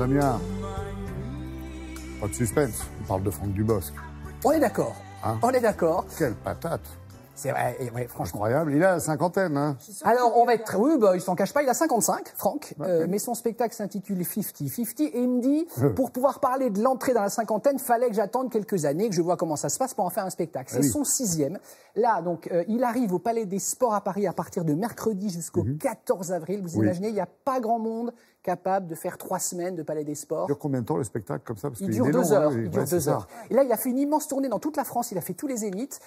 Damien, pas de suspense, on parle de Franck Dubosc. On est d'accord. Hein? On est d'accord. Quelle patate. C'est vrai, et ouais, franchement. Incroyable, il a la cinquantaine, hein. Alors, on va être... Oui, bah, il s'en cache pas, il a 55, Franck, Ouais. mais son spectacle s'intitule 50-50, et il me dit, pour pouvoir parler de l'entrée dans la cinquantaine, fallait que j'attende quelques années, que je vois comment ça se passe pour en faire un spectacle. C'est son 6e. Là, donc, il arrive au Palais des Sports à Paris à partir de mercredi jusqu'au 14 avril. Vous imaginez, il n'y a pas grand monde capable de faire 3 semaines de Palais des Sports. Il dure combien de temps le spectacle comme ça? Parce Il qu'il dure est 2 long, heures. hein, Il dure 2 heures. Et là, il a fait une immense tournée dans toute la France. Il a fait tous les zéniths.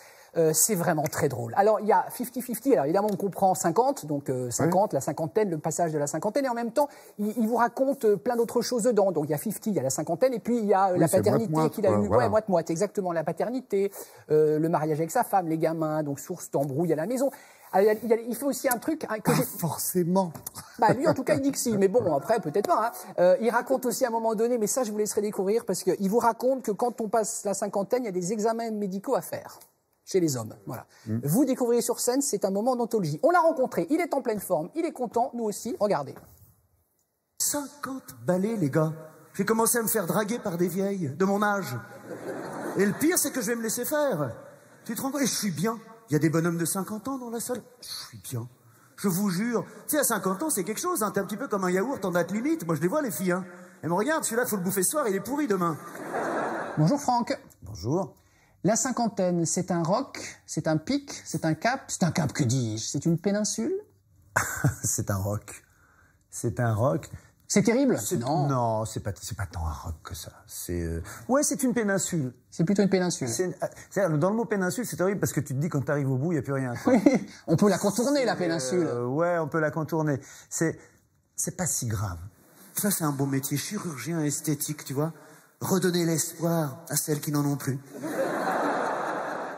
C'est vraiment très drôle. Alors, il y a 50-50. Alors, évidemment, on comprend 50. Donc, 50, la cinquantaine, le passage de la cinquantaine. Et en même temps, il vous raconte plein d'autres choses dedans. Donc, il y a 50, il y a la cinquantaine. Et puis, il y a la paternité qu'il a eue. Voilà. Ouais, moite-moite. Exactement. La paternité, le mariage avec sa femme, les gamins. Donc, source d'embrouille à la maison. Alors, il fait aussi un truc hein, que j'ai... Forcément. Bah, lui, en tout cas, il dit que si. Mais bon, après, peut-être pas. Hein. Il raconte aussi à un moment donné, mais ça, je vous laisserai découvrir, parce qu'il vous raconte que quand on passe la cinquantaine, il y a des examens médicaux à faire. Chez les hommes, voilà. Vous découvrirez sur scène, c'est un moment d'anthologie. On l'a rencontré, il est en pleine forme, il est content, nous aussi, regardez. 50 balais, les gars. J'ai commencé à me faire draguer par des vieilles de mon âge. Et le pire, c'est que je vais me laisser faire. Tu te rends compte? Et je suis bien. Il y a des bonhommes de 50 ans dans la salle. Je suis bien. Je vous jure. Tu sais, à 50 ans, c'est quelque chose. Hein. T'es un petit peu comme un yaourt en date limite. Moi, je les vois, les filles. Hein. Elles me regardent, celui-là, faut le bouffer ce soir, il est pourri demain. Bonjour Franck. Bonjour. La cinquantaine, c'est un roc, c'est un pic, c'est un cap, que dis-je? C'est une péninsule? C'est un rock. C'est un rock. C'est terrible? Non. Non, c'est pas tant un rock que ça. Ouais, c'est une péninsule. C'est plutôt une péninsule. C'est-à-dire, dans le mot péninsule, c'est horrible parce que tu te dis quand t'arrives au bout, il n'y a plus rien. Quoi. Oui, on peut la contourner, la péninsule. Ouais, on peut la contourner. C'est pas si grave. Ça, c'est un beau métier, chirurgien esthétique, tu vois. Redonner l'espoir à celles qui n'en ont plus.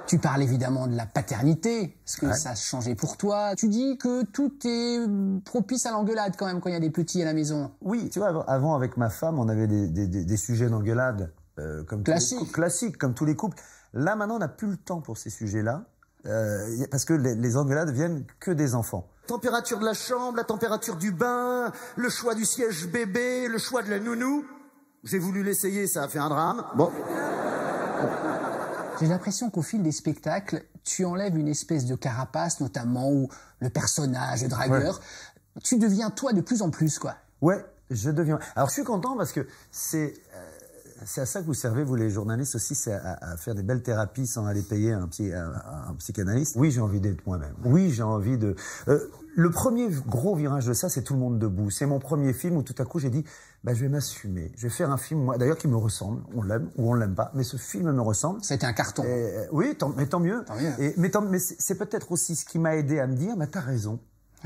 Tu parles évidemment de la paternité, parce que ça a changé pour toi. Tu dis que tout est propice à l'engueulade quand même quand il y a des petits à la maison. Oui, tu vois, avant avec ma femme, on avait des sujets d'engueulade comme classiques, comme tous les couples. Là, maintenant, on n'a plus le temps pour ces sujets-là, parce que les engueulades viennent que des enfants. Température de la chambre, la température du bain, le choix du siège bébé, le choix de la nounou. J'ai voulu l'essayer, ça a fait un drame. Bon. J'ai l'impression qu'au fil des spectacles, tu enlèves une espèce de carapace, notamment, où le personnage, le dragueur, tu deviens toi de plus en plus, quoi. Ouais, je deviens... Alors, je suis content parce que c'est à ça que vous servez, vous les journalistes aussi, c'est à faire des belles thérapies sans aller payer un psychanalyste. Oui, j'ai envie d'être moi-même. Oui, j'ai envie de... le premier gros virage de ça, c'est Tout le monde debout. C'est mon premier film où tout à coup j'ai dit, bah, je vais m'assumer. Je vais faire un film, moi, d'ailleurs, qui me ressemble. On l'aime ou on l'aime pas, mais ce film me ressemble. C'était un carton. Oui, mais tant mieux. Tant mieux. Mais c'est peut-être aussi ce qui m'a aidé à me dire, mais t'as raison.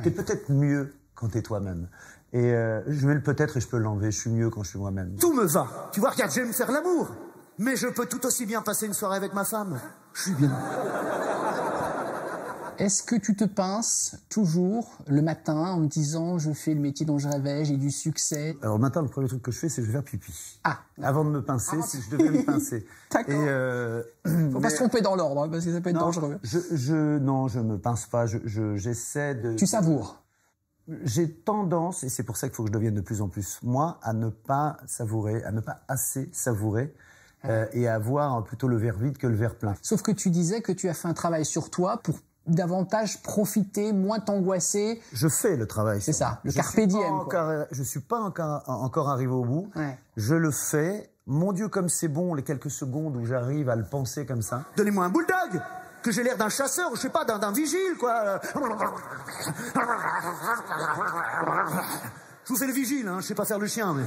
T'es peut-être mieux quand t'es toi-même. Et je mets le peut-être et je peux l'enlever. Je suis mieux quand je suis moi-même. Tout me va. Tu vois, regarde, j'aime faire l'amour. Mais je peux tout aussi bien passer une soirée avec ma femme. Je suis bien. Est-ce que tu te pinces toujours le matin en me disant je fais le métier dont je rêvais, j'ai du succès? Alors le matin, le premier truc que je fais, c'est que je vais faire pipi. Ah. Avant de me pincer, si je devais me pincer. D'accord. Faut pas se tromper dans l'ordre, hein, parce que ça peut être dangereux. Non, je me pince pas. J'essaie de... Tu savoures? J'ai tendance, et c'est pour ça qu'il faut que je devienne de plus en plus moi, à ne pas savourer, à ne pas assez savourer, et à avoir plutôt le verre vide que le verre plein. Sauf que tu disais que tu as fait un travail sur toi pour davantage profiter, moins t'angoisser. Je fais le travail. C'est ça, le carpe diem. Je suis pas encore arrivé au bout. Ouais. Je le fais. Mon Dieu, comme c'est bon, les quelques secondes où j'arrive à le penser comme ça. Donnez-moi un bulldog, que j'ai l'air d'un chasseur, je sais pas, d'un vigile, quoi. Je vous fais le vigile, hein, je sais pas faire le chien, mais...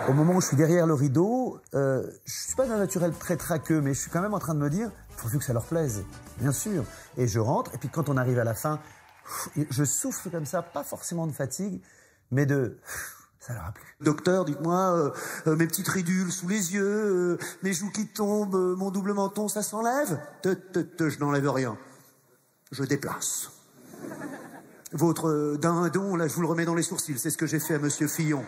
Au moment où je suis derrière le rideau, je suis pas d'un naturel très traqueux, mais je suis quand même en train de me dire, pourvu que ça leur plaise, bien sûr. Et je rentre, et puis quand on arrive à la fin, je souffle comme ça, pas forcément de fatigue, mais de... Ça leur a plu. Docteur, dites-moi, mes petites ridules sous les yeux, mes joues qui tombent, mon double menton, ça s'enlève? Je n'enlève rien. Je déplace. Votre dindon, là, je vous le remets dans les sourcils, c'est ce que j'ai fait à Monsieur Fillon.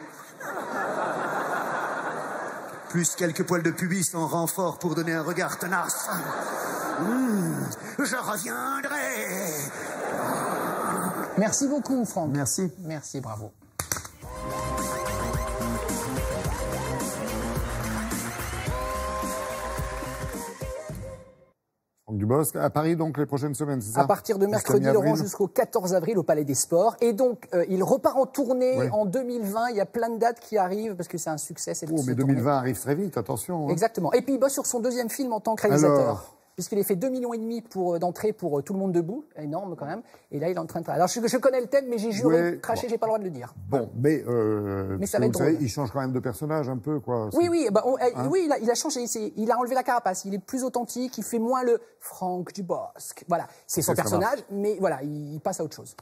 Plus quelques poils de pubis en renfort pour donner un regard tenace. Je reviendrai. Merci beaucoup, Franck. Merci. Merci, bravo. Dubosc. À Paris, donc, les prochaines semaines, c'est ça? À partir de mercredi, Laurent, jusqu'au 14 avril au Palais des Sports. Et donc, il repart en tournée en 2020. Il y a plein de dates qui arrivent parce que c'est un succès. Mais 2020 arrive très vite, attention. Hein. Exactement. Et puis, il bosse sur son deuxième film en tant que réalisateur. Puisqu'il a fait 2,5 millions d'entrées pour Tout le monde debout, énorme quand même. Et là, il est en train de... Alors, je connais le thème, mais j'ai juré, craché, j'ai pas le droit de le dire. Bon, mais ça va être drôle. Il change quand même de personnage un peu, quoi. Oui, oui, il a changé. Il a enlevé la carapace. Il est plus authentique. Il fait moins le Franck Dubosc. Voilà, c'est son personnage, mais voilà, il passe à autre chose.